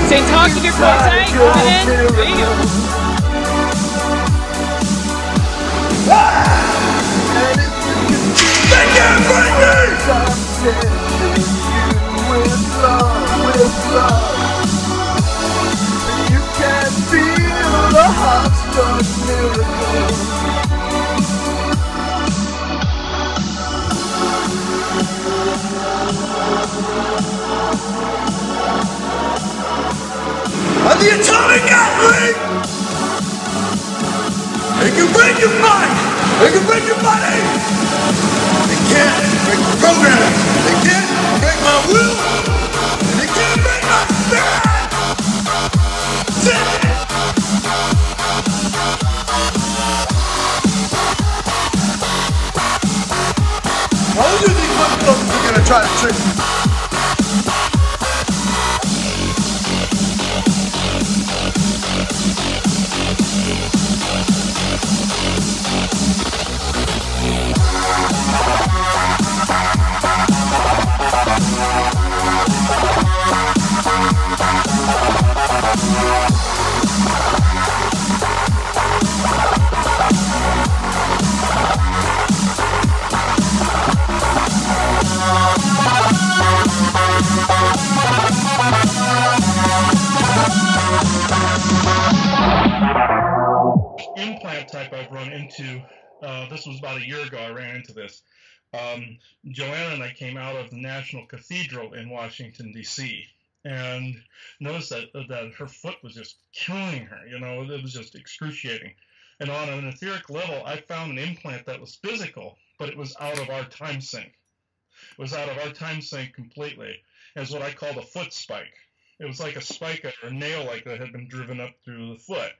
Say talk to your quote, come in. There you go. They can't break you can feel the heart-struck miracle. On the atomic athlete! They can break your mind! They can break your body! They can't break the program! They can't break my will! And they can't break my spirit! How do you think motherfuckers are gonna try to trick me? Implant type I've run into, this was about a year ago I ran into this. Joanna and I came out of the National Cathedral in Washington, D.C. and noticed that her foot was just killing her, you know, it was just excruciating. And on an etheric level, I found an implant that was physical, but it was out of our time sync. It was out of our time sync completely. It was what I called a foot spike. It was like a spike or a nail like that had been driven up through the foot.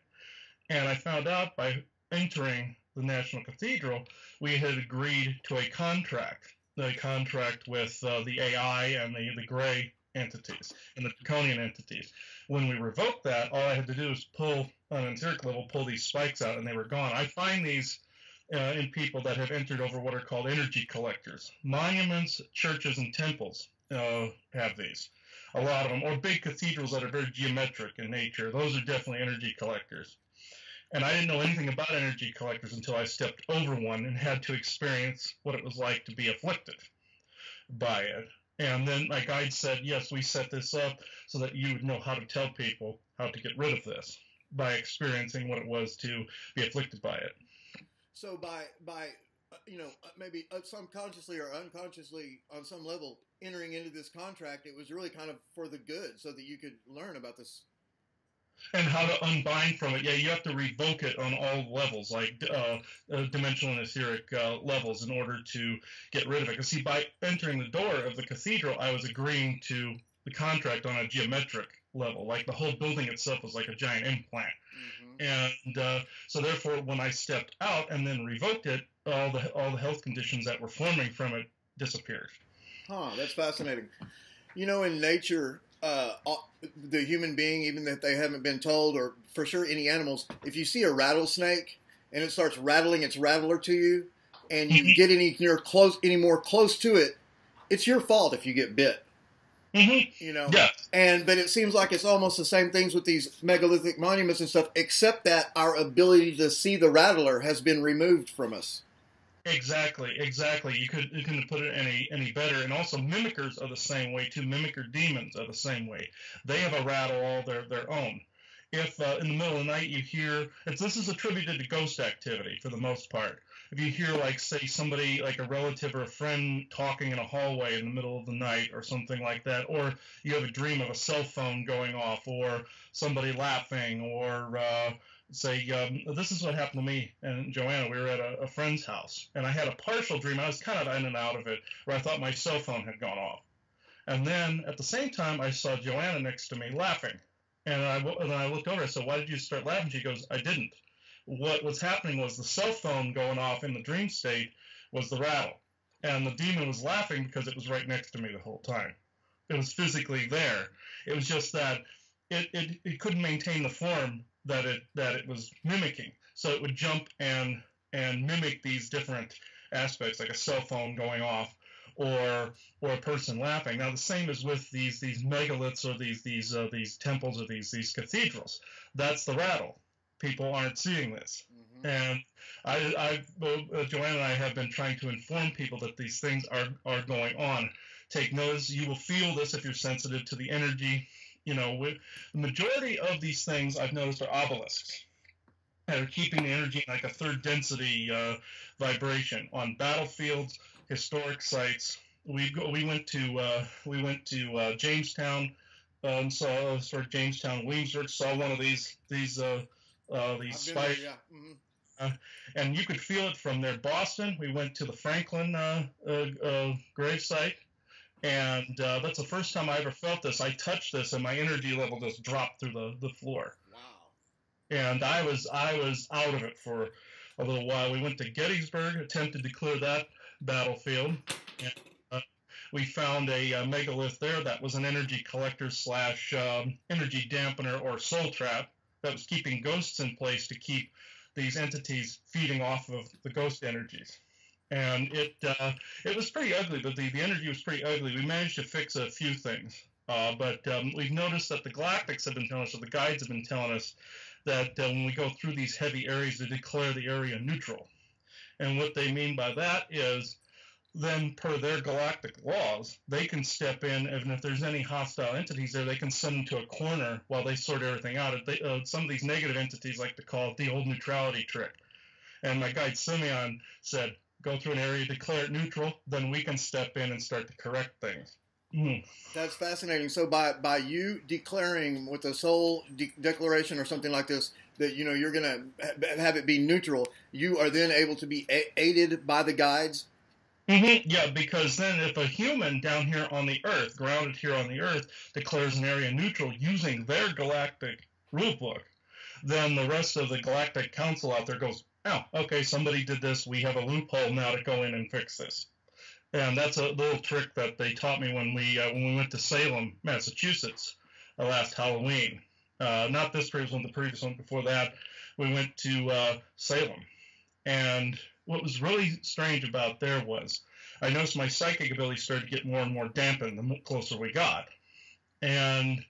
And I found out by entering the National Cathedral, we had agreed to a contract with the AI and the gray entities and the draconian entities. When we revoked that, all I had to do was pull, on an etheric level, pull these spikes out, and they were gone. I find these in people that have entered over what are called energy collectors. Monuments, churches, and temples have these. A lot of them, or big cathedrals that are very geometric in nature. Those are definitely energy collectors. And I didn't know anything about energy collectors until I stepped over one and had to experience what it was like to be afflicted by it. And then my guide said, yes, we set this up so that you would know how to tell people how to get rid of this by experiencing what it was to be afflicted by it. So by you know, maybe subconsciously or unconsciously on some level entering into this contract, it was really kind of for the good so that you could learn about this. And how to unbind from it. Yeah, you have to revoke it on all levels, like dimensional and etheric levels, in order to get rid of it. Because, see, by entering the door of the cathedral, I was agreeing to the contract on a geometric level. Like, the whole building itself was like a giant implant. Mm-hmm. And so, therefore, when I stepped out and then revoked it, all the health conditions that were forming from it disappeared. Huh, that's fascinating. You know, in nature, the human being, even if they haven't been told, or for sure any animals, if you see a rattlesnake and it starts rattling its rattler to you, and you get any more close to it, it's your fault if you get bit. Mm-hmm. Yeah. But it seems like it's almost the same things with these megalithic monuments and stuff, except that our ability to see the rattler has been removed from us. Exactly. You couldn't put it any better. And also, mimickers are the same way too. Mimicker demons are the same way. They have a rattle all their own. If in the middle of the night you hear, this is attributed to ghost activity for the most part. If you hear, like, say, somebody, like a relative or a friend talking in a hallway in the middle of the night or something like that, or you have a dream of a cell phone going off, or somebody laughing, or say, this is what happened to me and Joanna. We were at a friend's house, and I had a partial dream. I was kind of in and out of it, where I thought my cell phone had gone off. And then, at the same time, I saw Joanna next to me laughing. And I looked over, I said, why did you start laughing? She goes, I didn't. What was happening was the cell phone going off in the dream state was the rattle. And the demon was laughing because it was right next to me the whole time. It was physically there. It was just that it couldn't maintain the form that it was mimicking. So it would jump and mimic these different aspects, like a cell phone going off, or a person laughing. Now the same is with these megaliths, or these temples, or these cathedrals. That's the rattle. People aren't seeing this. Mm-hmm. And Joanna and I have been trying to inform people that these things are going on. Take notice. You will feel this if you're sensitive to the energy. The majority of these things I've noticed are obelisks that are keeping the energy in like a third density vibration on battlefields, historic sites. We went to Jamestown, saw Jamestown, Williamsburg, saw one of these spikes. Yeah. Mm-hmm. And you could feel it from there. Boston, we went to the Franklin grave site, and that's the first time I ever felt this. I touched this, and my energy level just dropped through the floor. Wow. And I was out of it for a little while. We went to Gettysburg, attempted to clear that battlefield, and we found a megalith there that was an energy collector / energy dampener or soul trap that was keeping ghosts in place to keep these entities feeding off of the ghost energies. And it was pretty ugly, but the energy was pretty ugly. We managed to fix a few things, but we've noticed that the galactics have been telling us, or the guides have been telling us, that when we go through these heavy areas, they declare the area neutral. And what they mean by that is, then per their galactic laws, they can step in, and if there's any hostile entities there, they can send them to a corner while they sort everything out. Some of these negative entities like to call it the old neutrality trick. And my guide Simeon said, go through an area, declare it neutral, then we can step in and start to correct things. Mm. That's fascinating. So by you declaring with a soul declaration or something like this, that you're going to have it be neutral, you are then able to be aided by the guides? Mm-hmm. Yeah, because then if a human down here on the Earth, grounded here on the Earth, declares an area neutral using their galactic rulebook, then the rest of the galactic council out there goes, oh, okay, somebody did this. We have a loophole now to go in and fix this. And that's a little trick that they taught me when we went to Salem, Massachusetts, last Halloween. Not this previous one, the previous one before that. We went to Salem. And what was really strange about there was I noticed my psychic ability started to get more and more dampened the closer we got. And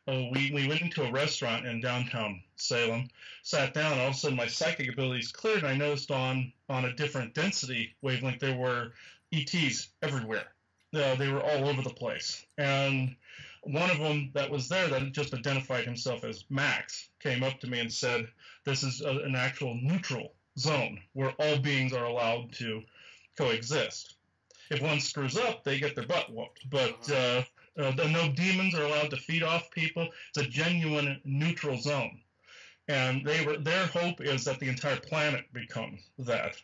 we went into a restaurant in downtown Salem, sat down, and all of a sudden my psychic abilities cleared, and I noticed on a different density wavelength there were ETs everywhere. They were all over the place. And one of them that was there that just identified himself as Max came up to me and said, this is an actual neutral zone where all beings are allowed to coexist. If one screws up, they get their butt whooped. But no demons are allowed to feed off people. It's a genuine neutral zone. And their hope is that the entire planet becomes that,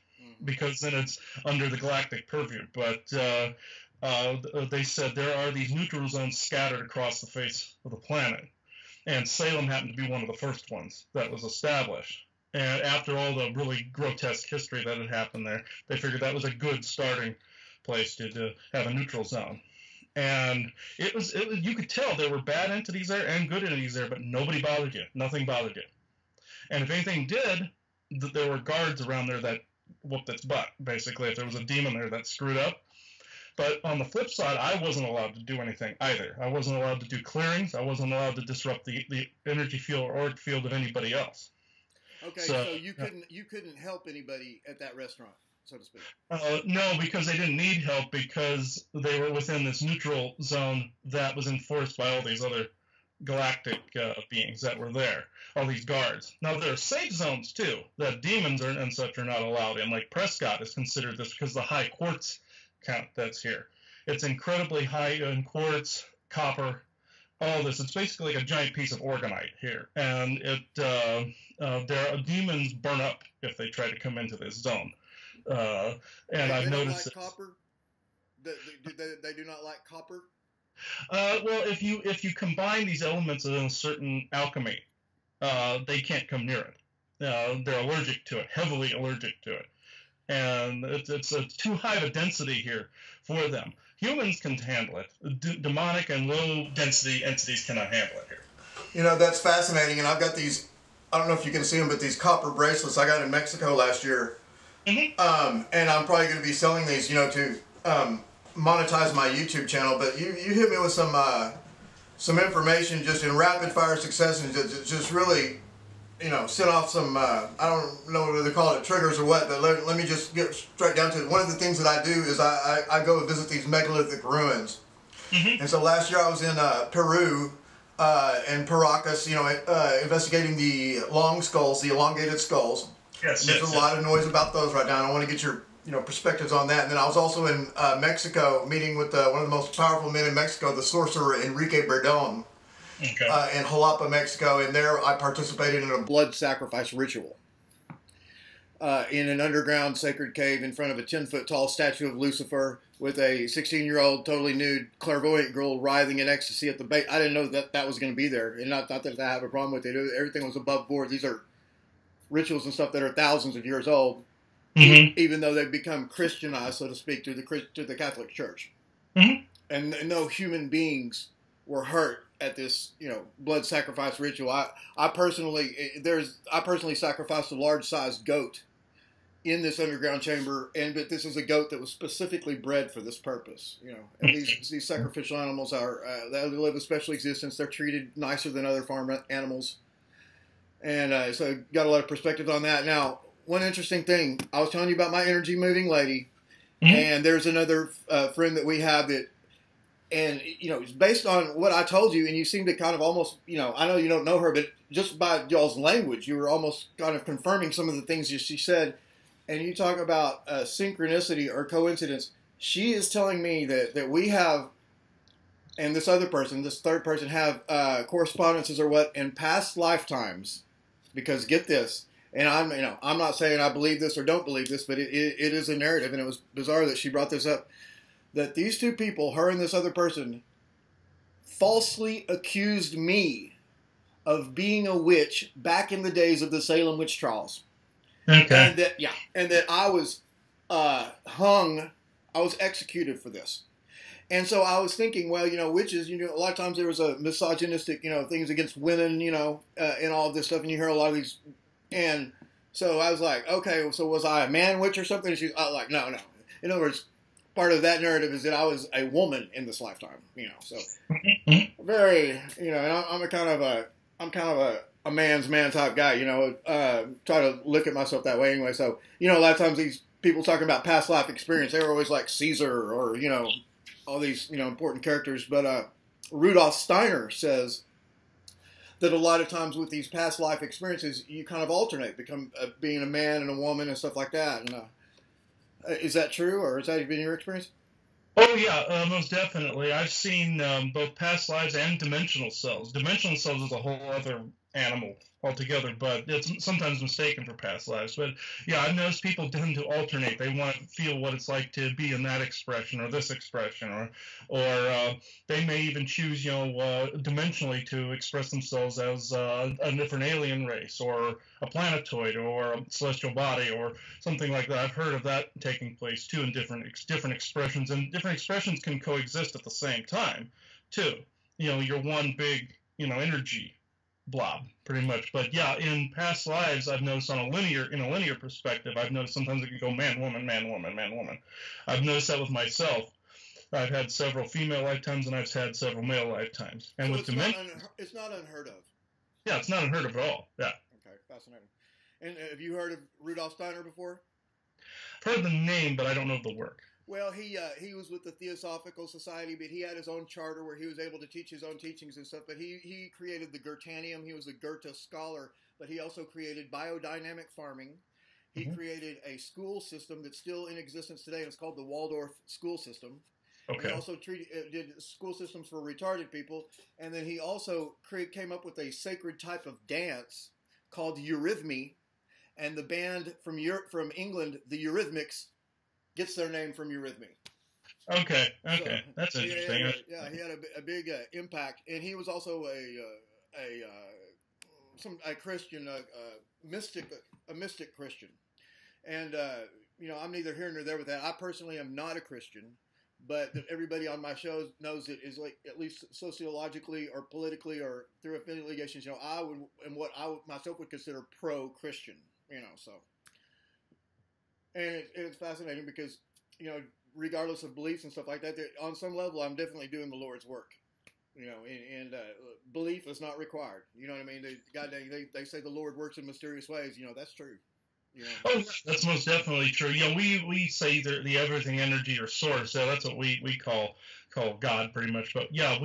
because then it's under the galactic purview. But they said there are these neutral zones scattered across the face of the planet. And Salem happened to be one of the first ones that was established. And after all the really grotesque history that had happened there, they figured that was a good starting place to have a neutral zone. And it was you could tell there were bad entities there and good entities there, but nobody bothered you. Nothing bothered you. And if anything did, there were guards around there that whooped its butt, basically. If there was a demon there that screwed up, But on the flip side, I wasn't allowed to do anything either. I wasn't allowed to do clearings. I wasn't allowed to disrupt the energy field or auric field of anybody else. Okay, so you couldn't help anybody at that restaurant, so to speak. No, because they didn't need help because they were within this neutral zone that was enforced by all these other galactic beings that were there, all these guards. Now, there are safe zones, too, that demons and such are not allowed in. Like Prescott is considered this because of the high quartz count that's here. It's incredibly high in quartz, copper, all this. It's basically like a giant piece of organite here. And demons burn up if they try to come into this zone. And I've noticed like copper? They do not like copper? Well, if you combine these elements in a certain alchemy, they can't come near it. They're allergic to it, heavily allergic to it, and it's too high of a density here for them. Humans can handle it. Demonic and low density entities cannot handle it here. You know, that's fascinating, and I've got these. I don't know if you can see them, but these copper bracelets I got in Mexico last year, and I'm probably going to be selling these, you know, to monetize my YouTube channel. But you hit me with some information just in rapid fire succession, just really, you know, set off some I don't know whether they call it triggers or what, but let me just get straight down to it. One of the things that I do is I go visit these megalithic ruins, and so last year I was in Peru and Paracas, you know, investigating the long skulls, the elongated skulls. Yes, There's a lot of noise about those right now. I want to get your perspectives on that. And then I was also in Mexico meeting with one of the most powerful men in Mexico, the sorcerer Enrique Berdón, in Jalapa, Mexico. And there I participated in a blood sacrifice ritual in an underground sacred cave in front of a 10-foot tall statue of Lucifer with a 16-year-old totally nude clairvoyant girl writhing in ecstasy at the base. I didn't know that was going to be there, and not that I have a problem with it. Everything was above board. These are rituals and stuff that are thousands of years old. Even though they've become Christianized, so to speak, through the Catholic Church, and no human beings were hurt at this, blood sacrifice ritual. I personally sacrificed a large-sized goat in this underground chamber, but this is a goat that was specifically bred for this purpose. And these sacrificial animals they live a special existence. They're treated nicer than other farm animals, and so got a lot of perspective on that. Now, one interesting thing, I was telling you about my energy moving lady, and there's another friend that we have that, and, it's based on what I told you, and you seem to kind of almost, I know you don't know her, but just by y'all's language, you were almost kind of confirming some of the things that she said, and you talk about synchronicity or coincidence. She is telling me that we have, and this other person, this third person, have correspondences or what in past lifetimes, because get this, and I'm not saying I believe this or don't believe this, but it is a narrative, and it was bizarre that she brought this up, that these two people, her and this other person, falsely accused me of being a witch back in the days of the Salem witch trials. Okay. And that I was hung, I was executed for this. And so I was thinking, well, witches, a lot of times there was a misogynistic, things against women, and all of this stuff, and you hear a lot of these. And so I was like, okay, so was I a man witch or something? And she's like, no. In other words, part of that narrative is that I was a woman in this lifetime, so very, and I'm kind of a man's man type guy, try to look at myself that way anyway. So, a lot of times these people talking about past life experience, they were always like Caesar or, all these, important characters. But Rudolf Steiner says that a lot of times with these past life experiences, you kind of alternate, become being a man and a woman and stuff like that. And is that true, or has that been your experience? Oh, yeah, most definitely. I've seen both past lives and dimensional selves. Dimensional selves is a whole other animal altogether, but it's sometimes mistaken for past lives. But, yeah, I've noticed people tend to alternate. They want to feel what it's like to be in that expression or this expression, or they may even choose, dimensionally to express themselves as a different alien race or a planetoid or a celestial body or something like that. I've heard of that taking place, too, in different expressions. And different expressions can coexist at the same time, too. You're one big, energy blob, pretty much. But yeah, in past lives, I've noticed in a linear perspective, I've noticed sometimes it can go man, woman, man, woman, man, woman. I've noticed that with myself. I've had several female lifetimes, and I've had several male lifetimes. And so with dementia, it's not unheard of. Yeah, it's not unheard of at all. Yeah. Okay, fascinating. And have you heard of Rudolf Steiner before? I've heard the name, but I don't know the work. Well, he was with the Theosophical Society, but he had his own charter where he was able to teach his own teachings and stuff. But he created the Goetheanum. He was a Goethe scholar, but he also created biodynamic farming. He created a school system that's still in existence today, and it's called the Waldorf school system. Okay. He also did school systems for retarded people, and then he also came up with a sacred type of dance called Eurythmy, and the band from England, the Eurythmics, gets their name from Eurythmy. Okay, so, that's interesting. Yeah, he had a big impact, and he was also a Christian, a mystic Christian. And I'm neither here nor there with that. I personally am not a Christian, but everybody on my show knows it is like at least sociologically or politically or through affiliations. I myself would consider pro-Christian. So. And it's fascinating because, regardless of beliefs and stuff like that, on some level, I'm definitely doing the Lord's work. And belief is not required. You know what I mean? They say the Lord works in mysterious ways. That's true. Oh, that's most definitely true. We say the everything energy or source. So that's what we call God pretty much. But yeah,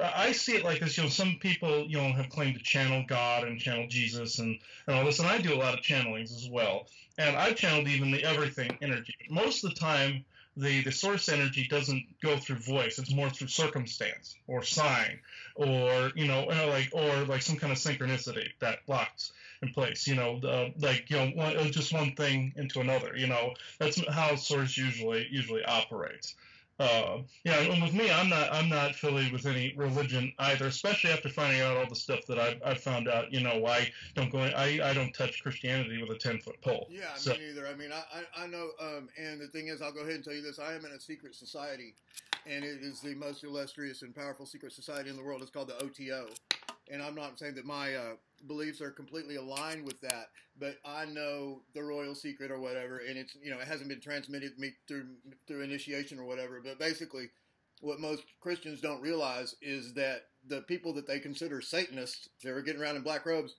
I see it like this. Some people have claimed to channel God and channel Jesus and all this, and I do a lot of channelings as well. And I've channeled even the everything energy. Most of the time, the source energy doesn't go through voice. It's more through circumstance or sign or like some kind of synchronicity that locks in place. Just one thing into another. That's how source usually operates. And with me, I'm not affiliated with any religion either, especially after finding out all the stuff that I've found out. I don't touch Christianity with a 10-foot pole. Yeah, me neither. I mean, I know, and the thing is, I'll go ahead and tell you this: I am in a secret society, and it is the most illustrious and powerful secret society in the world. It's called the OTO, and I'm not saying that my beliefs are completely aligned with that, but I know the royal secret or whatever, and it's it hasn't been transmitted to me through initiation or whatever. But basically, what most Christians don't realize is that the people that they consider Satanists, that are getting around in black robes,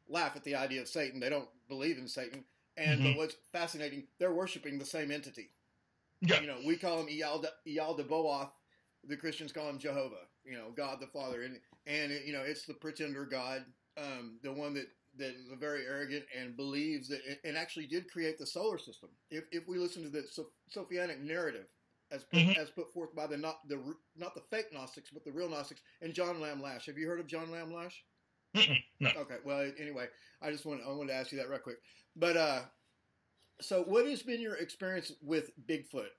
laugh at the idea of Satan. They don't believe in Satan, and but what's fascinating, they're worshiping the same entity. Yeah. We call him Iyal de Boath. The Christians call him Jehovah. God the Father, and it's the pretender God. The one that is very arrogant and believes that, and actually did create the solar system. If we listen to the Sophianic narrative as put forth by not the fake Gnostics, but the real Gnostics, and John Lamb Lash. Have you heard of John Lamb Lash? No. Okay. Well, anyway, I wanted to ask you that real quick. But so what has been your experience with Bigfoot?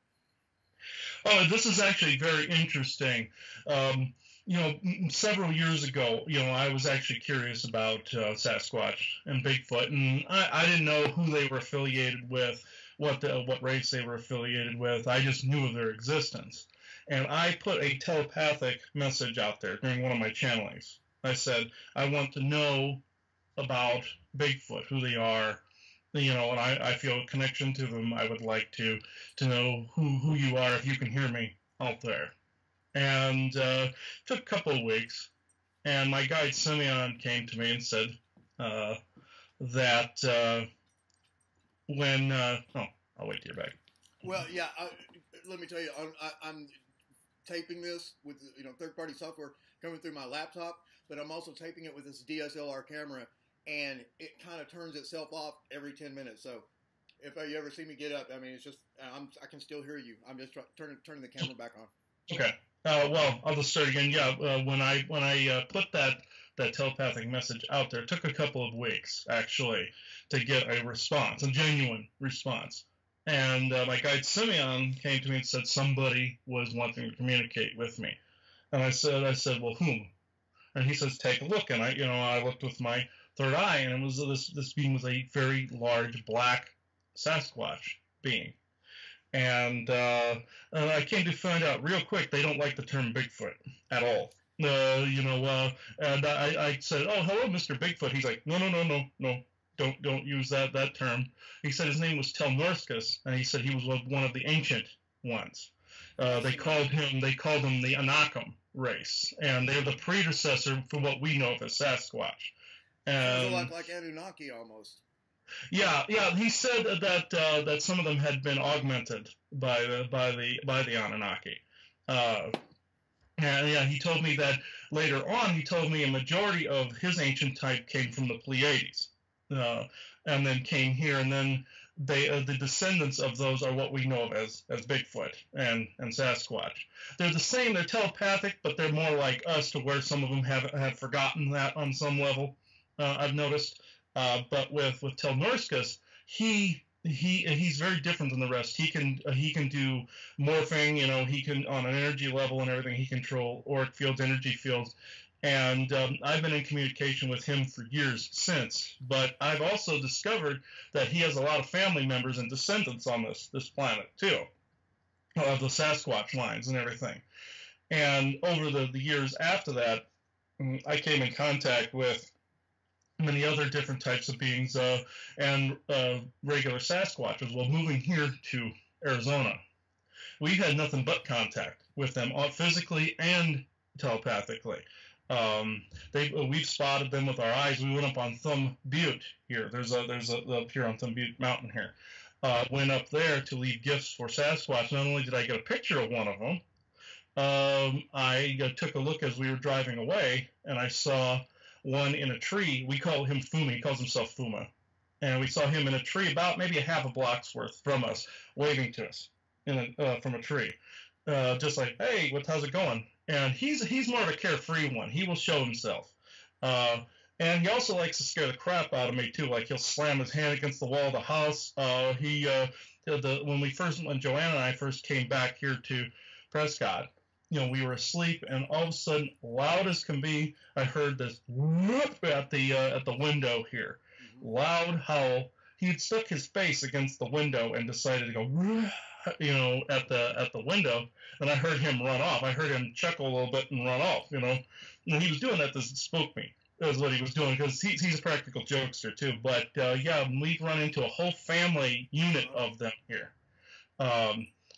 Oh, this is actually very interesting. Several years ago, I was actually curious about Sasquatch and Bigfoot, and I didn't know who they were affiliated with, what race they were affiliated with. I just knew of their existence. And I put a telepathic message out there during one of my channelings. I said, I want to know about Bigfoot, who they are, and I feel a connection to them. I would like to know who you are if you can hear me out there. And took a couple of weeks, and my guide Simeon came to me and said that when I'll wait till you're back. Well, yeah, let me tell you, I'm taping this with third-party software coming through my laptop, but I'm also taping it with this DSLR camera, and it kind of turns itself off every 10 minutes. So if you ever see me get up, I mean, it's just I can still hear you. I'm just turning the camera back on. Okay. Well, I'll just start again. Yeah, when I put that telepathic message out there, it took a couple of weeks actually to get a response, a genuine response. And my guide Simeon came to me and said somebody was wanting to communicate with me. And I said, well, whom? And he says, take a look. And I looked with my third eye, and it was this being was a very large black Sasquatch being. And I came to find out real quick they don't like the term Bigfoot at all. And I said, oh, hello, Mr. Bigfoot. He's like, no, don't use that term. He said his name was Telnorskus, and he said he was one of the ancient ones. They called him the Anakim race, and they're the predecessor for what we know of as Sasquatch. Sounds a lot like Anunnaki almost. Yeah. He said that some of them had been augmented by the Anunnaki. And yeah, he told me that later on. He told me a majority of his ancient type came from the Pleiades, and then came here, and then the descendants of those are what we know of as Bigfoot and Sasquatch. They're the same. They're telepathic, but they're more like us, to where some of them have forgotten that on some level. I've noticed. But with Telnorskus, he's very different than the rest. He can do morphing. He can, on an energy level and everything, he control auric fields, energy fields. And I've been in communication with him for years since. But I've also discovered that he has a lot of family members and descendants on this planet too, of the Sasquatch lines and everything. And over the years after that, I came in contact with many other different types of beings and regular Sasquatches. Well, moving here to Arizona, we've had nothing but contact with them, physically and telepathically. We've spotted them with our eyes. We went up on Thumb Butte here. There's up here on Thumb Butte Mountain here. Went up there to leave gifts for Sasquatch. Not only did I get a picture of one of them, I took a look as we were driving away, and I saw one in a tree. We call him Fuma. He calls himself Fuma. And we saw him in a tree about maybe a half a block's worth from us, waving to us from a tree. Just like, hey, how's it going? And he's more of a carefree one. He will show himself. And he also likes to scare the crap out of me, too. Like, he'll slam his hand against the wall of the house. When Joanna and I first came back here to Prescott, we were asleep, and all of a sudden, loud as can be, I heard this whoop at the window here. Mm-hmm. Loud howl. He had stuck his face against the window and decided to go, at the window, and I heard him run off. I heard him chuckle a little bit and run off, And he was doing that to spook me. That was what he was doing, because he's a practical jokester, too. But, we've run into a whole family unit of them here.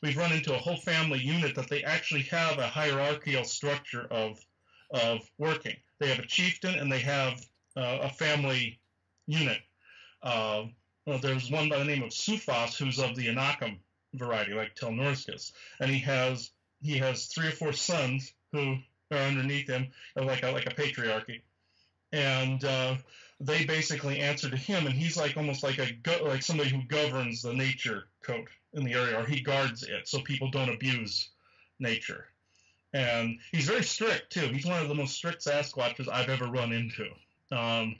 We've run into a whole family unit that they actually have a hierarchical structure of working. They have a chieftain, and they have a family unit. There's one by the name of Sufas, who's of the Anakim variety, like Telnorskus, and he has 3 or 4 sons who are underneath him, like a patriarchy, and they basically answer to him, and he's almost like somebody who governs the nature code in the area, or he guards it so people don't abuse nature. And he's very strict too. He's one of the most strict Sasquatches I've ever run into. I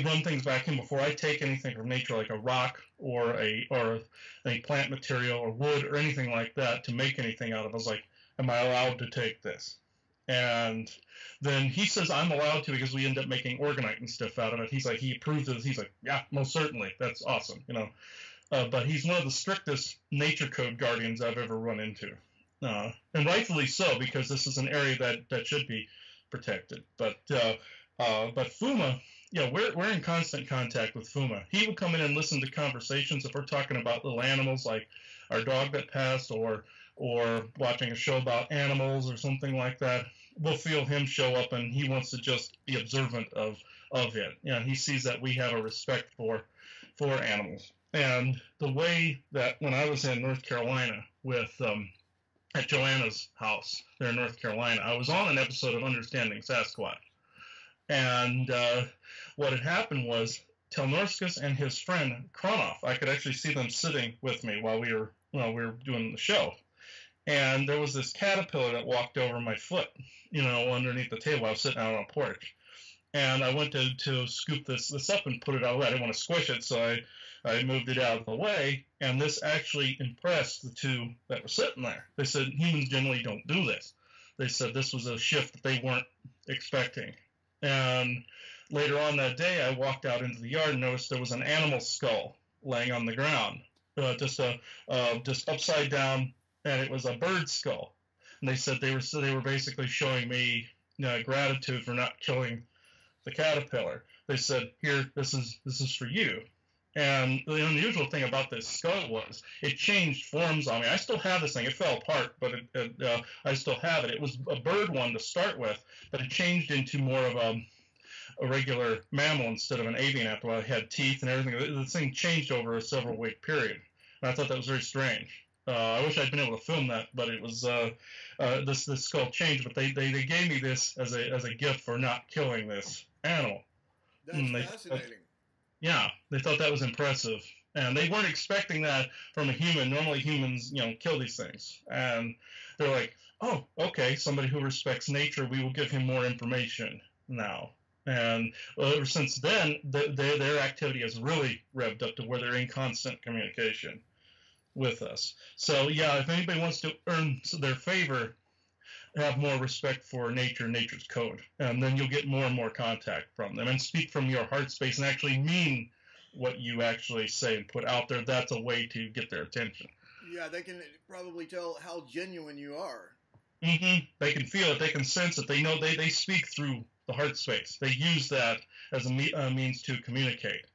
run things back in before I take anything from nature, like a rock or a plant material or wood or anything like that, to make anything out of. I was like, am I allowed to take this? And then he says I'm allowed to, because we end up making organite and stuff out of it. He's like, he approves of it. He's like, yeah, most certainly. That's awesome, But he's one of the strictest nature code guardians I've ever run into. And rightfully so, because this is an area that should be protected. But Fuma, we're in constant contact with Fuma. He will come in and listen to conversations if we're talking about little animals, like our dog that passed, or watching a show about animals or something like that. We'll feel him show up, and he wants to just be observant of it. He sees that we have a respect for animals. And the way that when I was in North Carolina at Joanna's house there in North Carolina, I was on an episode of Understanding Sasquatch. And what had happened was Telnorskus and his friend Kronoff, I could actually see them sitting with me while we were doing the show. And there was this caterpillar that walked over my foot, underneath the table. I was sitting out on a porch. And I went to scoop this up and put it out of the way. I didn't want to squish it, so I moved it out of the way. And this actually impressed the two that were sitting there. They said, humans generally don't do this. They said this was a shift that they weren't expecting. And later on that day, I walked out into the yard and noticed there was an animal skull laying on the ground, just upside down, and it was a bird skull. And they said they were basically showing me gratitude for not killing the caterpillar. They said, "Here, this is for you." And the unusual thing about this skull was it changed forms on me. I still have this thing. It fell apart, but I still have it. It was a bird one to start with, but it changed into more of a regular mammal instead of an avian after I had teeth and everything. The thing changed over a several-week period. And I thought that was very strange. I wish I'd been able to film that, but it was this skull changed. But they gave me this as a gift for not killing this animal. That's fascinating. Yeah, they thought that was impressive, and they weren't expecting that from a human. Normally, humans, kill these things, and they're like, "Oh, okay, somebody who respects nature, we will give him more information now." And ever since then, their activity has really revved up to where they're in constant communication with us. So, yeah, if anybody wants to earn their favor, have more respect for nature, nature's code, and then you'll get more and more contact from them, and speak from your heart space and actually mean what you actually say and put out there. That's a way to get their attention. Yeah, they can probably tell how genuine you are. They can feel it. They can sense it. They know they speak through the heart space. They use that as a means to communicate.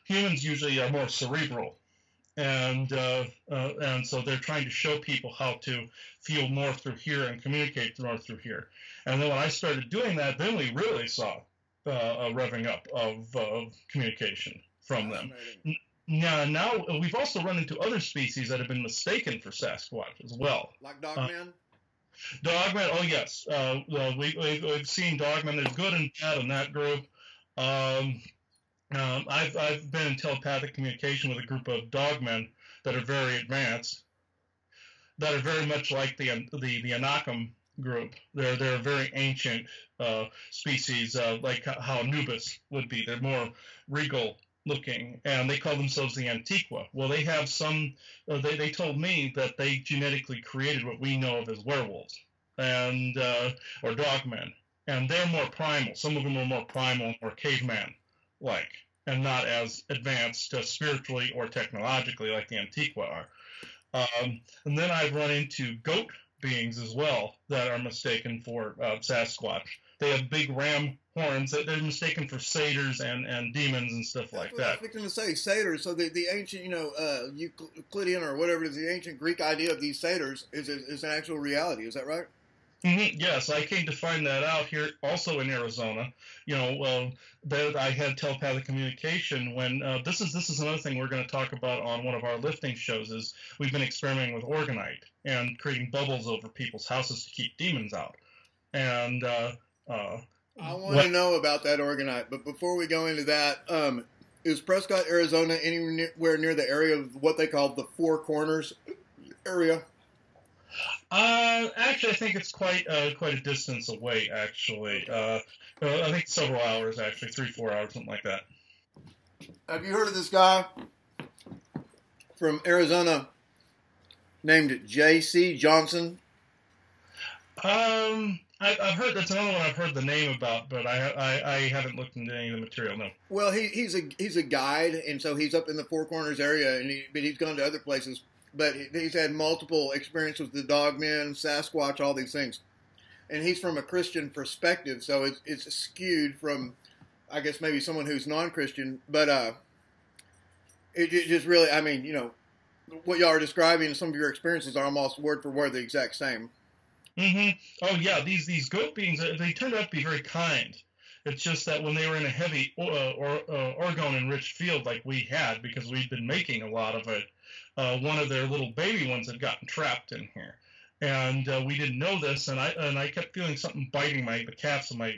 Humans usually are more cerebral. And so they're trying to show people how to feel more through here and communicate more through here. And then when I started doing that, then we really saw a revving up of communication from them. Now we've also run into other species that have been mistaken for Sasquatch as well. Like dogmen? Dogmen, oh yes. We've seen dogmen. There's good and bad in that group. I've been in telepathic communication with a group of dogmen that are very advanced, that are very much like the Anakim group. They're a very ancient species, like how Anubis would be. They're more regal looking, and they call themselves the Antiqua. Well, they have some. They told me that they genetically created what we know of as werewolves and or dogmen, and they're more primal. Some of them are more primal, more caveman-like, and not as advanced spiritually or technologically like the Antiqua are. And then I've run into goat beings as well that are mistaken for Sasquatch. They have big ram horns that they're mistaken for satyrs and demons and stuff like that. I was going to say satyrs. So the ancient, Euclidean or whatever it is, the ancient Greek idea of these satyrs is an actual reality. Is that right? Yes, I came to find that out here also in Arizona. That I had telepathic communication when this is another thing we're going to talk about on one of our lifting shows. Is we've been experimenting with orgonite and creating bubbles over people's houses to keep demons out. And I want to know about that orgonite, but before we go into that, is Prescott, Arizona, anywhere near the area of what they call the Four Corners area? Actually, I think it's quite a distance away. Actually, I think several hours. Actually, 3-4 hours, something like that. Have you heard of this guy from Arizona named J.C. Johnson? I've heard that's another one I've heard the name about, but I haven't looked into any of the material. No. Well, he's a guide, and so he's up in the Four Corners area, but he's gone to other places. But he's had multiple experiences with the dogmen, Sasquatch, all these things. And he's from a Christian perspective, so it's skewed from, I guess, maybe someone who's non-Christian. But it just really, what y'all are describing and some of your experiences are almost word for word the exact same. Oh, yeah, these goat beings, they turned out to be very kind. It's just that when they were in a heavy orgone-enriched field like we had, because we'd been making a lot of it, one of their little baby ones had gotten trapped in here, and we didn't know this. And I kept feeling something biting the calves of my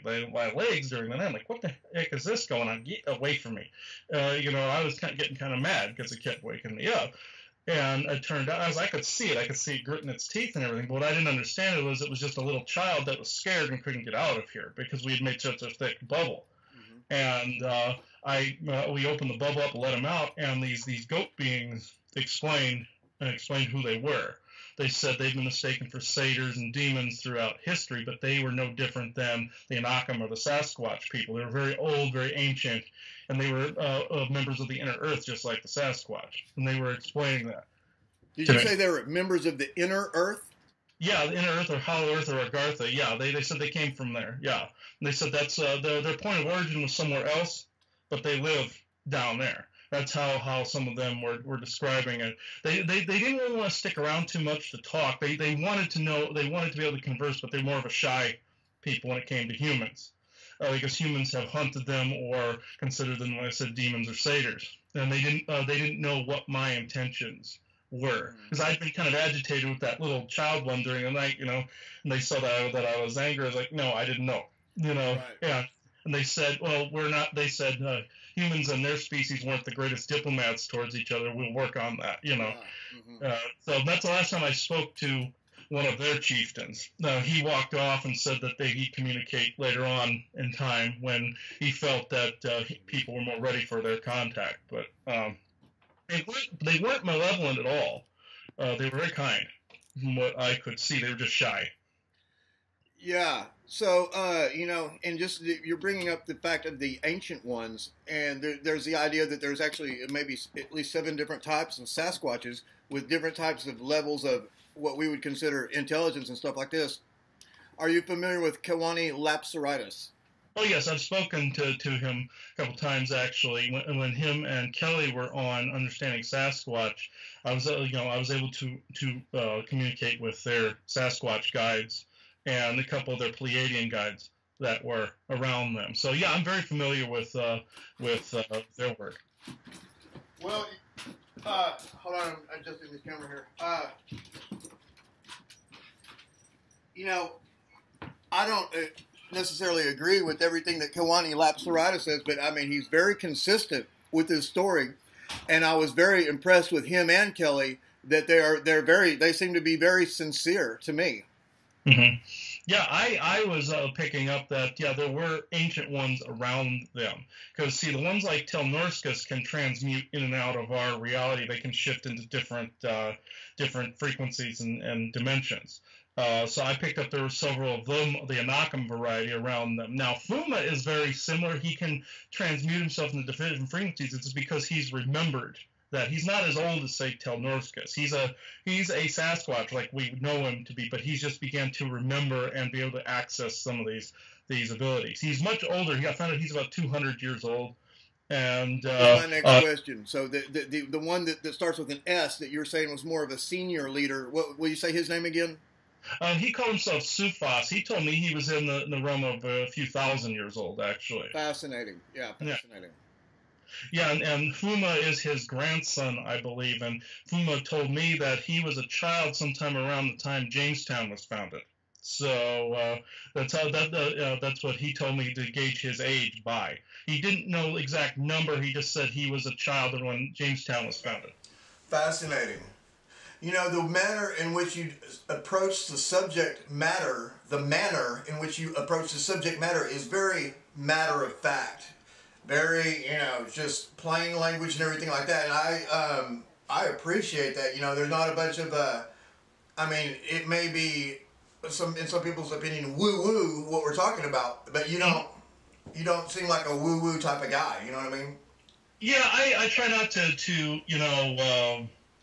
legs during the night. I'm like, what the heck is this going on? Get away from me! I was getting kind of mad because it kept waking me up. And it turned out I could see it gritting its teeth and everything. But what I didn't understand was it was just a little child that was scared and couldn't get out of here because we had made such a thick bubble. And we opened the bubble up, let him out, and these goat beings explained who they were. They said they'd been mistaken for satyrs and demons throughout history, but they were no different than the Anakim or the Sasquatch people. They were very old, very ancient, and they were members of the inner earth, just like the Sasquatch. And they were explaining that. Did you say they were members of the inner earth? Yeah, the inner earth or hollow earth or Agartha. Yeah, they said they came from there. Yeah, and they said that's their point of origin was somewhere else, but they live down there. That's how some of them were describing it. They didn't really want to stick around too much to talk. They wanted to know, they wanted to be able to converse, but they're more of a shy people when it came to humans. Because humans have hunted them or considered them, like I said, demons or satyrs. And they didn't know what my intentions were. Because I'd been kind of agitated with that little child one during the night, and they saw that I was angry. I was like, no, I didn't know, Right. Yeah. And they said, well, we're not, they said, humans and their species weren't the greatest diplomats towards each other. We'll work on that, So that's the last time I spoke to one of their chieftains. He walked off and said that he'd communicate later on in time when he felt that people were more ready for their contact. But they weren't malevolent at all. They were very kind, from what I could see. They were just shy. Yeah. So, and just you're bringing up the fact of the ancient ones, and there's the idea that there's actually maybe at least 7 different types of Sasquatches with different types of levels of what we would consider intelligence and stuff like this. Are you familiar with Kewanee Lapsaritis? Oh yes, I've spoken to him a couple times actually. When him and Kelly were on Understanding Sasquatch, I was able to communicate with their Sasquatch guides and a couple of their Pleiadian guides that were around them. So yeah, I'm very familiar with their work. Well, hold on, I'm adjusting this camera here. I don't necessarily agree with everything that Kewanee Lapsaritis says, but I mean, he's very consistent with his story, and I was very impressed with him and Kelly that they seem to be very sincere to me. Mm-hmm. Yeah, I was picking up that, there were ancient ones around them. Because, see, the ones like Telnorskus can transmute in and out of our reality. They can shift into different frequencies and dimensions. So I picked up there were several of them, the Anakim variety around them. Now, Fuma is very similar. He can transmute himself into different frequencies. It's because he's remembered that he's not as old as, say, Telnorskus. He's a Sasquatch like we know him to be, but he's just began to remember and be able to access some of these abilities. He's much older. I found out he's about 200 years old. And my next question. So the one that starts with an S that you're saying was more of a senior leader. What will you say his name again? He called himself Sufas. He told me he was in the realm of a few thousand years old, actually. Fascinating. Yeah, fascinating. Yeah, and Fuma is his grandson, I believe. And Fuma told me that he was a child sometime around the time Jamestown was founded. So that's what he told me to gauge his age by. He didn't know the exact number. He just said he was a child when Jamestown was founded. Fascinating. The manner in which you approach the subject matter, is very matter of fact. Very, just plain language and everything like that. And I appreciate that. There's not a bunch of, it may be in some people's opinion woo-woo what we're talking about, but you don't seem like a woo-woo type of guy. You know what I mean? Yeah, I try not to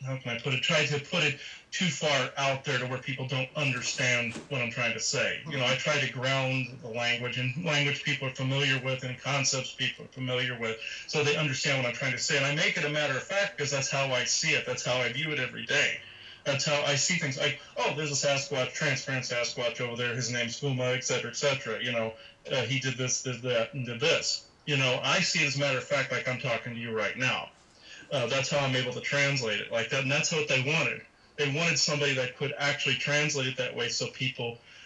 how can I put it? Try to put it too far out there to where people don't understand what I'm trying to say. I try to ground the language and language people are familiar with and concepts people are familiar with, so they understand what I'm trying to say. And I make it a matter of fact because that's how I see it. That's how I view it every day. That's how I see things. Like, oh, there's a Sasquatch, transparent Sasquatch over there. His name's Fuma, et cetera, et cetera. He did this, did that, and did this. I see it as a matter of fact like I'm talking to you right now. That's how I'm able to translate it like that, and that's what they wanted. They wanted somebody that could actually translate it that way so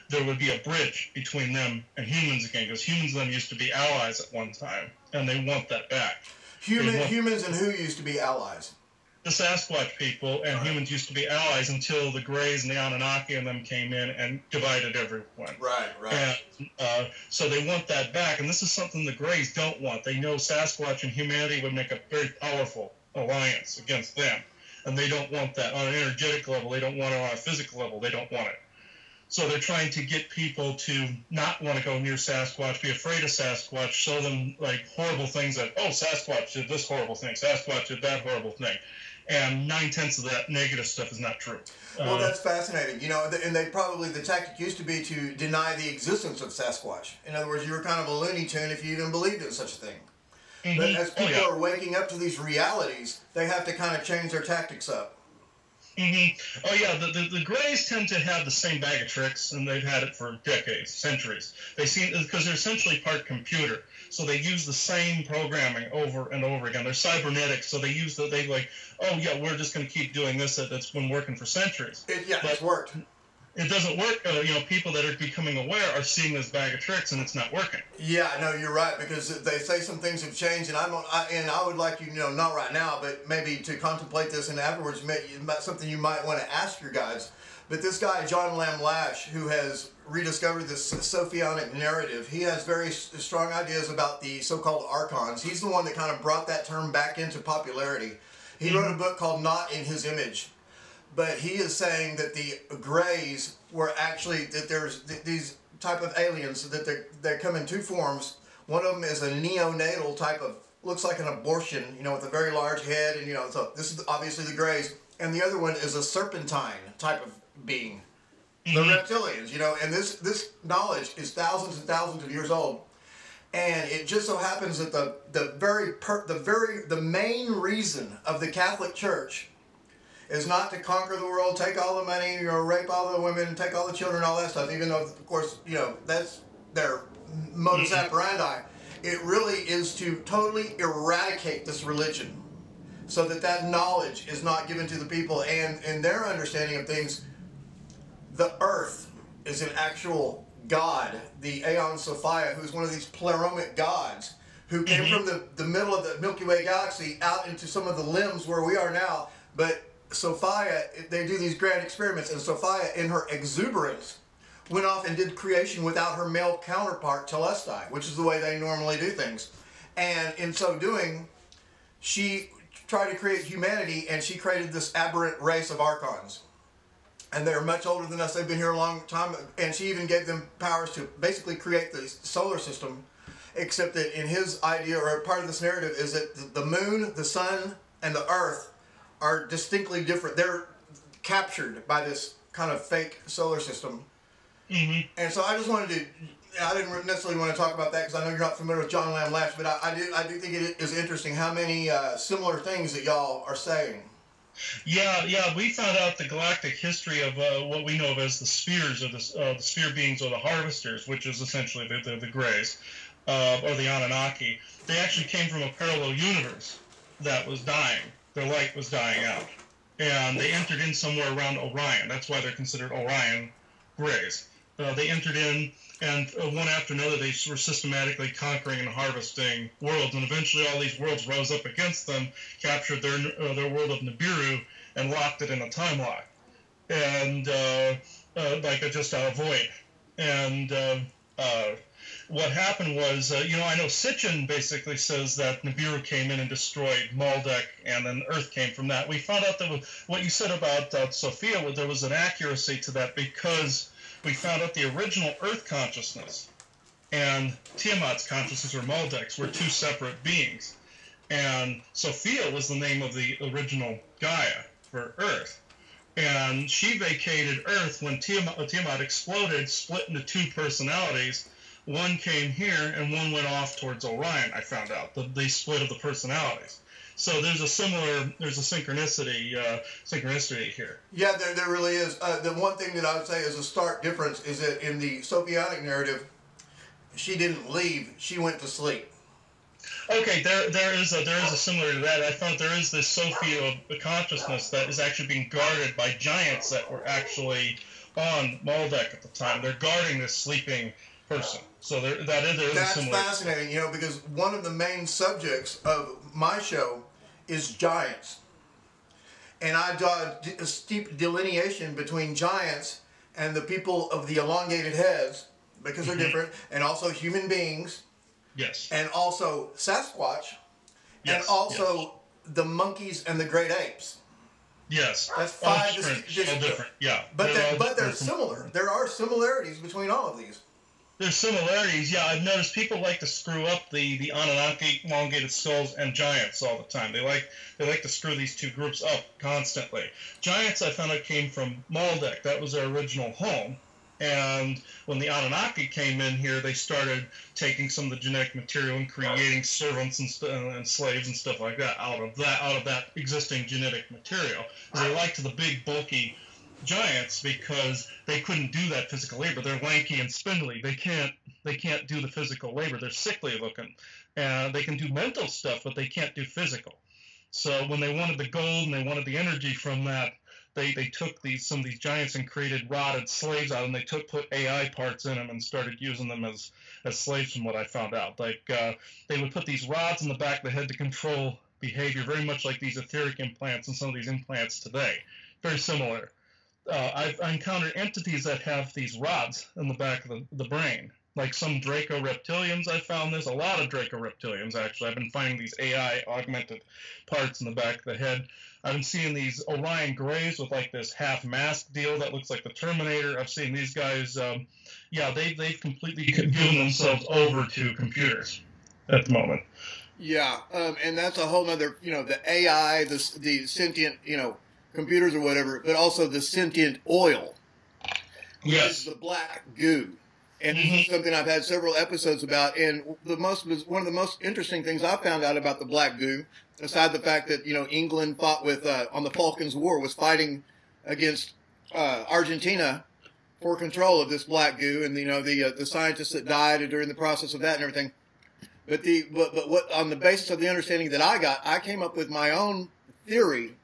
there would be a bridge between them and humans again, because humans and them used to be allies at one time, and they want that back. Humans and who used to be allies? The Sasquatch people and humans used to be allies until the Greys and the Anunnaki and them came in and divided everyone. Right. And so they want that back, and this is something the Greys don't want. They know Sasquatch and humanity would make a very powerful alliance against them, and they don't want that on an energetic level. They don't want it on a physical level. They don't want it. So they're trying to get people to not want to go near Sasquatch, be afraid of Sasquatch, show them like horrible things that, oh, Sasquatch did this horrible thing, Sasquatch did that horrible thing. And 9/10 of that negative stuff is not true. Well, that's fascinating. And the tactic used to be to deny the existence of Sasquatch. In other words, you were kind of a Looney Tune if you even believed in such a thing. But as people are waking up to these realities, they have to kind of change their tactics up. Oh yeah, the Greys tend to have the same bag of tricks, and they've had it for decades, centuries. They seem, because they're essentially part computer, so they use the same programming over and over again. They're cybernetics, so they use they like, oh yeah, we're just going to keep doing this that's been working for centuries. It's worked. It doesn't work. People that are becoming aware are seeing this bag of tricks, and it's not working. Yeah, no, you're right, because they say some things have changed, and I would like you, not right now, but maybe to contemplate this, and afterwards, something you might want to ask your guides. But this guy, John Lamb Lash, who has rediscovered this Sophionic narrative, he has very strong ideas about the so-called archons. He's the one that kind of brought that term back into popularity. He wrote a book called Not in His Image. But he is saying that the Greys were actually, that there's these type of aliens, that they come in two forms. One of them is a neonatal type of, looks like an abortion, with a very large head, and so this is obviously the Greys. And the other one is a serpentine type of being, the reptilians, and this knowledge is thousands and thousands of years old. And it just so happens that the main reason of the Catholic Church is not to conquer the world, take all the money, rape all the women, take all the children, all that stuff, even though, of course, that's their modus operandi. It really is to totally eradicate this religion so that knowledge is not given to the people. And in their understanding of things, the earth is an actual god, the Ayin Thropos, who's one of these pleromic gods, who came from the middle of the Milky Way galaxy out into some of the limbs where we are now. But Sophia, they do these grand experiments, and Sophia, in her exuberance, went off and did creation without her male counterpart, Telestai, which is the way they normally do things. And in so doing, she tried to create humanity, and she created this aberrant race of archons. And they're much older than us. They've been here a long time, and she even gave them powers to basically create the solar system, except that in his idea, or part of this narrative, is that the moon, the sun, and the earth are distinctly different. They're captured by this kind of fake solar system. And so I just wanted to, I didn't necessarily want to talk about that because I know you're not familiar with John Lamb Lash, but I do think it is interesting how many similar things that y'all are saying. Yeah, we found out the galactic history of what we know of as the spheres, or the sphere beings, or the harvesters, which is essentially the Greys, or the Anunnaki. They actually came from a parallel universe that was dying. Their light was dying out. And they entered in somewhere around Orion. That's why they're considered Orion Greys. They entered in, and one after another, they were systematically conquering and harvesting worlds. And eventually all these worlds rose up against them, captured their world of Nibiru, and locked it in a time lock. And just a void. And what happened was, I know Sitchin basically says that Nibiru came in and destroyed Maldek, and then Earth came from that. We found out that what you said about Sophia, there was an accuracy to that, because we found out the original Earth consciousness and Tiamat's consciousness, or Maldek's, were two separate beings. And Sophia was the name of the original Gaia for Earth. And she vacated Earth when Tiamat exploded, split into two personalities. One came here, and one went off towards Orion, I found out. The split of the personalities. So there's a synchronicity here. Yeah, there really is. The one thing that I would say is a stark difference is that in the Sophionic narrative, she didn't leave, she went to sleep. Okay, there is a similar to that. I found there is this Sophia of consciousness that is actually being guarded by giants that were actually on Maldek at the time. They're guarding this sleeping person. So there is a similar. That's fascinating, because one of the main subjects of my show is giants. And I draw a steep delineation between giants and the people of the elongated heads, because they're different, and also human beings. Yes. And also Sasquatch, and also the monkeys and the great apes. Yes. That's five different. Yeah. But they're similar. There are similarities between all of these. There's similarities, yeah. I've noticed people like to screw up the Anunnaki, elongated skulls, and giants all the time. They like to screw these two groups up constantly. Giants, I found out, came from Maldek. That was their original home. And when the Anunnaki came in here, they started taking some of the genetic material and creating servants and slaves and stuff like that out of that existing genetic material. They liked the big, bulky giants because they couldn't do that physical labor. They're lanky and spindly. They can't do the physical labor. They're sickly looking. They can do mental stuff, but they can't do physical. So when they wanted the gold and they wanted the energy from that, they took some of these giants and created rotted slaves out of them. They put AI parts in them and started using them as slaves, from what I found out. Like they would put these rods in the back of the head to control behavior, very much like these etheric implants and some of these implants today. Very similar. I've encountered entities that have these rods in the back of the brain. Like some Draco reptilians, I found this. A lot of Draco reptilians, actually. I've been finding these AI augmented parts in the back of the head. I've been seeing these Orion Greys with like this half mask deal that looks like the Terminator. I've seen these guys, they've completely given themselves over to computers at the moment. Yeah, and that's a whole nother, the AI, the sentient, computers or whatever, but also the sentient oil. Yes. Is the black goo. And this is something I've had several episodes about. And one of the most interesting things I found out about the black goo, aside the fact that, England fought with, on the Falklands War, was fighting against Argentina for control of this black goo, and, the scientists that died during the process of that and everything. But what, on the basis of the understanding that I came up with my own theory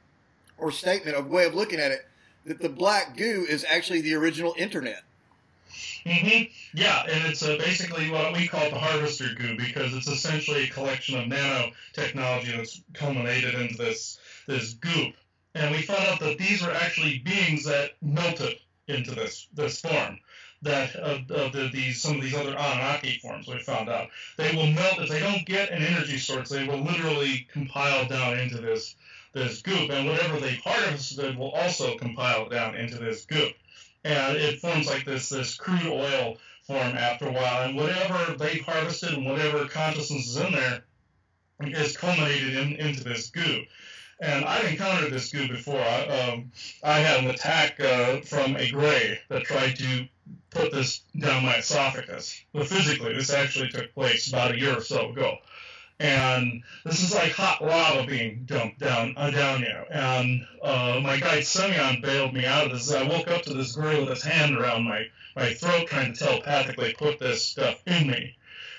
or statement of way of looking at it, that the black goo is actually the original internet. Yeah, and it's basically what we call the harvester goo, because it's essentially a collection of nanotechnology that's culminated into this goop. And we found out that these were actually beings that melted into this form. That some of these other Anunnaki forms we found out. They will melt if they don't get an energy source. They will literally compile down into this goop, and whatever they've harvested will also compile down into this goop. And it forms like this crude oil form after a while. And whatever they've harvested and whatever consciousness is in there is culminated into this goo. And I've encountered this goo before. I had an attack from a gray that tried to put this down my esophagus. But physically, this actually took place about a year or so ago. And this is like hot lava being dumped down you. And my guide Semyon bailed me out of this. I woke up to this gray with his hand around my throat, trying to telepathically put this stuff in me.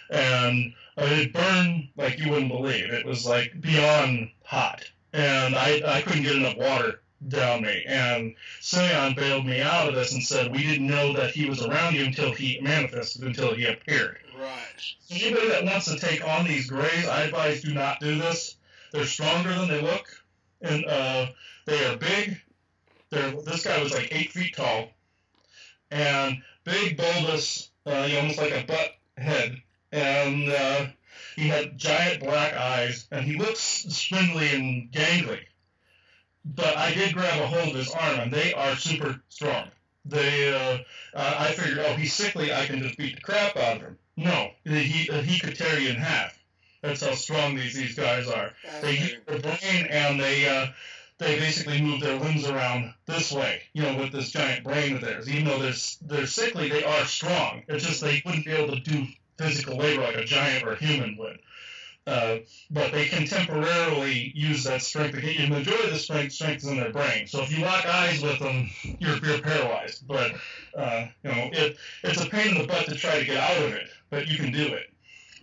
And it burned like you wouldn't believe. It was like beyond hot. And I couldn't get enough water down me. And Semyon bailed me out of this and said, we didn't know that he was around you until he manifested, until he appeared. Right. So anybody that wants to take on these grays, I advise do not do this. They're stronger than they look, and they are big. This guy was like 8 feet tall, and big, bulbous, almost like a butt head, and he had giant black eyes, and he looks spindly and gangly. But I did grab a hold of his arm, and they are super strong. I figured, he's sickly, I can just beat the crap out of him. No, he could tear you in half. That's how strong these guys are. They use their brain, and they basically move their limbs around this way, with this giant brain of theirs. Even though they're sickly, they are strong. It's just they wouldn't be able to do physical labor like a giant or a human would. But they can temporarily use that strength. The majority of the strength is in their brain. So if you lock eyes with them, you're paralyzed. But it's a pain in the butt to try to get out of it, but you can do it.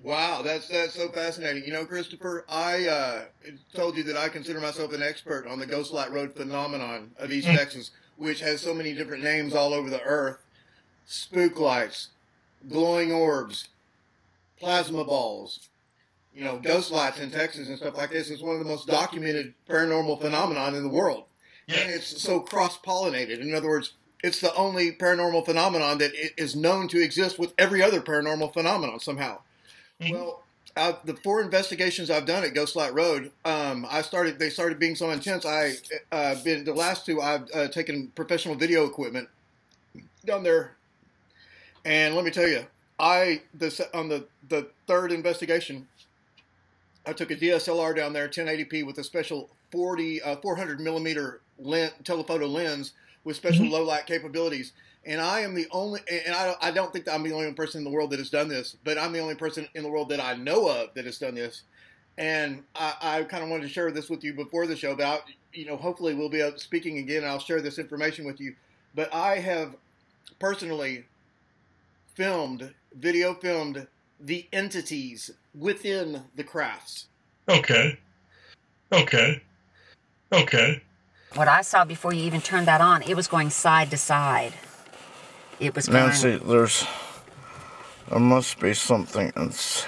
Wow, that's so fascinating. Christopher, I told you that I consider myself an expert on the Ghost Light Road phenomenon of East Texas, which has so many different names all over the earth. Spook lights, glowing orbs, plasma balls. Ghost lights in Texas and stuff like this is one of the most documented paranormal phenomenon in the world. Yes. And it's so cross-pollinated. In other words, it's the only paranormal phenomenon that is known to exist with every other paranormal phenomenon somehow. Mm-hmm. Well, the 4 investigations I've done at Ghost Light Road, they started being so intense. The last 2, I've taken professional video equipment down there. And let me tell you, on the 3rd investigation, I took a DSLR down there, 1080p, with a special 400 millimeter telephoto lens with special low light capabilities. And I am the only, and I don't think that I'm the only person in the world that has done this, but I'm the only person in the world that I know of that has done this. And I kind of wanted to share this with you before the show, but hopefully we'll be speaking again and I'll share this information with you. But I have personally video filmed the entities within the crafts. Okay. What I saw before you even turned that on, it was going side to side. It was going... Nancy, there must be something.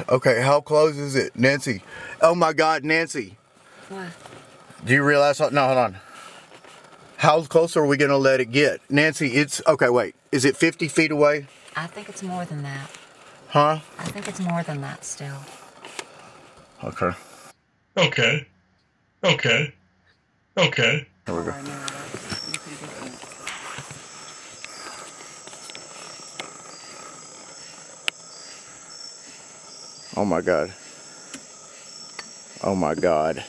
Okay, how close is it? Nancy. Oh my God, Nancy. What? Do you realize... No, hold on. How close are we going to let it get? Nancy, it's... Okay, wait. Is it 50 feet away? I think it's more than that. Huh? I think it's more than that still. Okay. Here we go. Oh my God. Oh my God.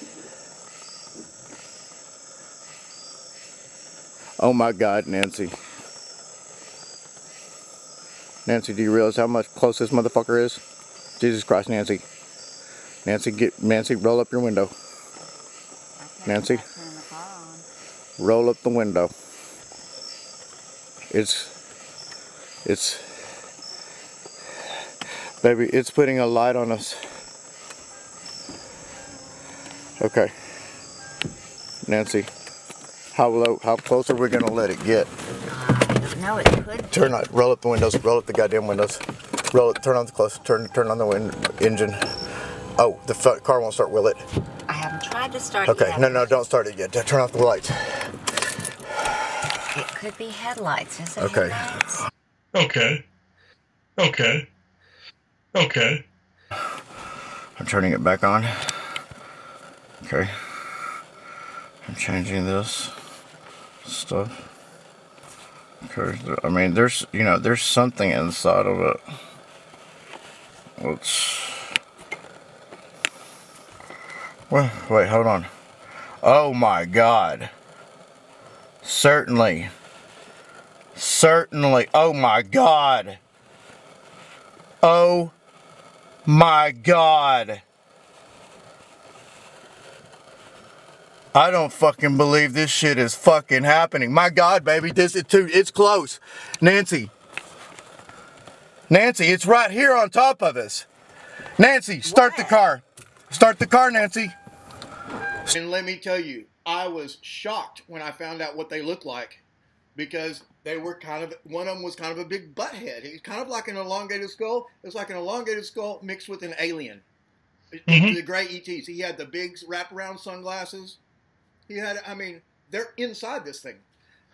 Oh my God, Nancy. Nancy, do you realize how much close this motherfucker is? Jesus Christ, Nancy. Nancy, roll up your window. Nancy, roll up the window. Baby, it's putting a light on us. Okay. Nancy, how close are we gonna let it get? No, it could. Roll up the windows, roll up the goddamn windows. Turn on the engine. Oh, the car won't start, will it? I haven't tried to start it yet. Okay, no, don't start it yet. Turn off the lights. It could be headlights. Is it okay. Headlights? Okay. I'm turning it back on. Okay. I'm changing this stuff. Okay, I mean, there's something inside of it. Wait, hold on. Oh my God. Certainly. Oh my God. Oh my God. I don't fucking believe this shit is fucking happening. My God, baby, it's close. Nancy, it's right here on top of us. Nancy, start the car. Start the car, Nancy. And let me tell you, I was shocked when I found out what they looked like, because they were one of them was kind of a big butt head. He's kind of like an elongated skull. It's like an elongated skull mixed with an alien. The gray ETs. He had the big wraparound sunglasses. They're inside this thing.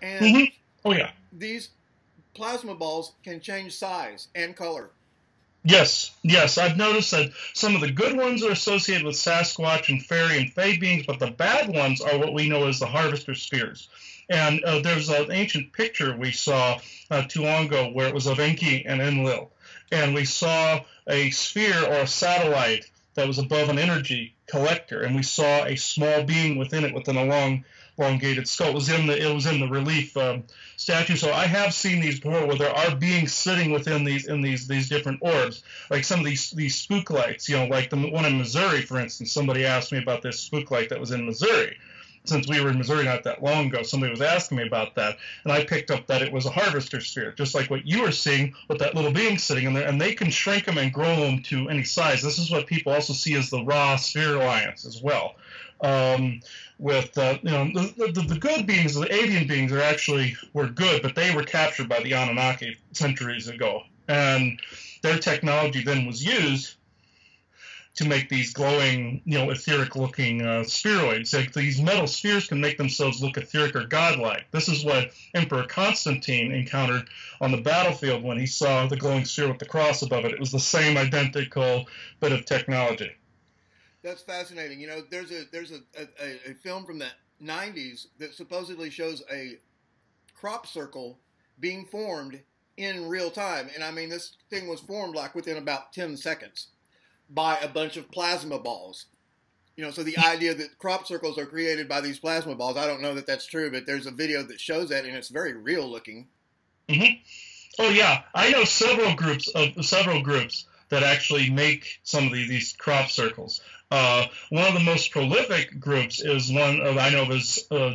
And Oh yeah. These plasma balls can change size and color. Yes. I've noticed that some of the good ones are associated with Sasquatch and fairy and fae beings, but the bad ones are what we know as the harvester spheres. And there's an ancient picture we saw too long ago where it was of Enki and Enlil. And we saw a sphere or a satellite that was above an energy collector, and we saw a small being within it with an elongated skull. It was in the relief statue. So I have seen these before, where there are beings sitting within these different orbs, like some of these spook lights. Like the one in Missouri, for instance. Somebody asked me about this spook light that was in Missouri. Since we were in Missouri not that long ago, somebody was asking me about that, and I picked up that it was a harvester sphere, just like what you were seeing with that little being sitting in there, and they can shrink them and grow them to any size. This is what people also see as the Ra Sphere Alliance as well. The good beings, the avian beings, were good, but they were captured by the Anunnaki centuries ago, and their technology then was used to make these glowing, etheric-looking spheroids. Like these metal spheres can make themselves look etheric or godlike. This is what Emperor Constantine encountered on the battlefield when he saw the glowing sphere with the cross above it. It was the same identical bit of technology. That's fascinating. There's a film from the 90s that supposedly shows a crop circle being formed in real time. And this thing was formed like within about 10 seconds. By a bunch of plasma balls. So the idea that crop circles are created by these plasma balls, I don't know that that's true, but there's a video that shows that, and it's very real looking. Mm-hmm. Oh yeah, I know several groups that actually make some of these crop circles. One of the most prolific groups is one of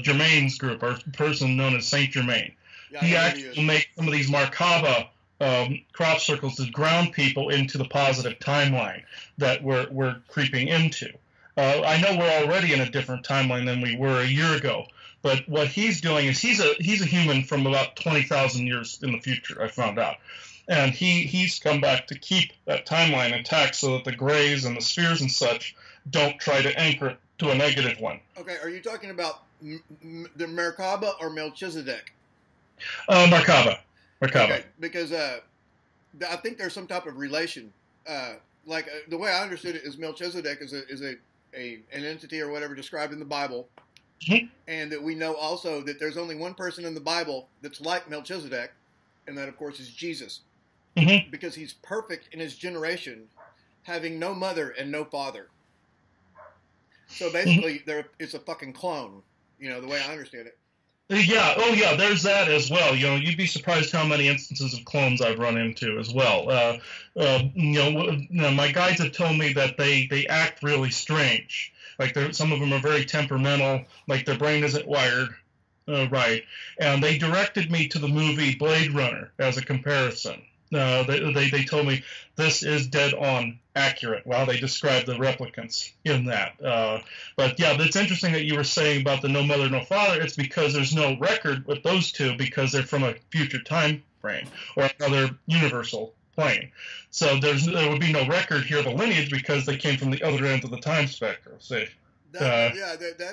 Germain's group, or a person known as Saint Germain. Yeah, He actually makes some of these Merkaba crop circles to ground people into the positive timeline that we're creeping into. I know we're already in a different timeline than we were a year ago. But what he's doing is he's a human from about 20,000 years in the future, I found out. And he's come back to keep that timeline intact so that the grays and the spheres and such don't try to anchor it to a negative one. Okay, are you talking about the Merkaba or Melchizedek? Merkaba. Okay, because I think there's some type of relation. The way I understood it is Melchizedek is an entity or whatever described in the Bible. Mm-hmm. And that we know also that there's only one person in the Bible that's like Melchizedek, and that, of course, is Jesus. Mm-hmm. Because he's perfect in his generation, having no mother and no father. So basically, it's a fucking clone, the way I understand it. Yeah, oh yeah, there's that as well. You'd be surprised how many instances of clones I've run into as well. My guides have told me that they act really strange. Like some of them are very temperamental, like their brain isn't wired right. And they directed me to the movie Blade Runner as a comparison. They told me this is dead on accurate. Well, they described the replicants in that. But yeah, it's interesting that you were saying about the no mother, no father. It's because there's no record with those two because they're from a future time frame or another universal plane. So there would be no record here of a lineage because they came from the other end of the time spectrum. See? That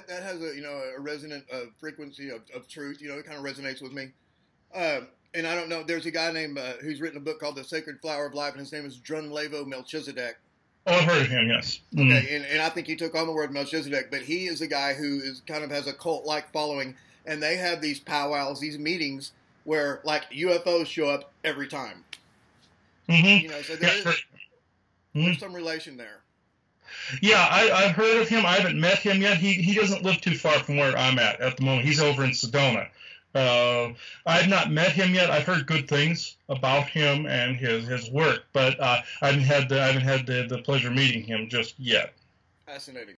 has a resonant frequency of truth. It kind of resonates with me. And I don't know. There's a guy named who's written a book called The Sacred Flower of Life, and his name is Drunlevo Melchizedek. Oh, I've heard of him. Yes. Mm-hmm. Okay, and I think he took on the word Melchizedek, but he is a guy who has a cult-like following, and they have these powwows, these meetings where like UFOs show up every time. Mm-hmm. So there's some relation there. Yeah, I've heard of him. I haven't met him yet. He doesn't live too far from where I'm at the moment. He's over in Sedona. I've not met him yet. I've heard good things about him and his work, but I haven't had the pleasure of meeting him just yet. Fascinating.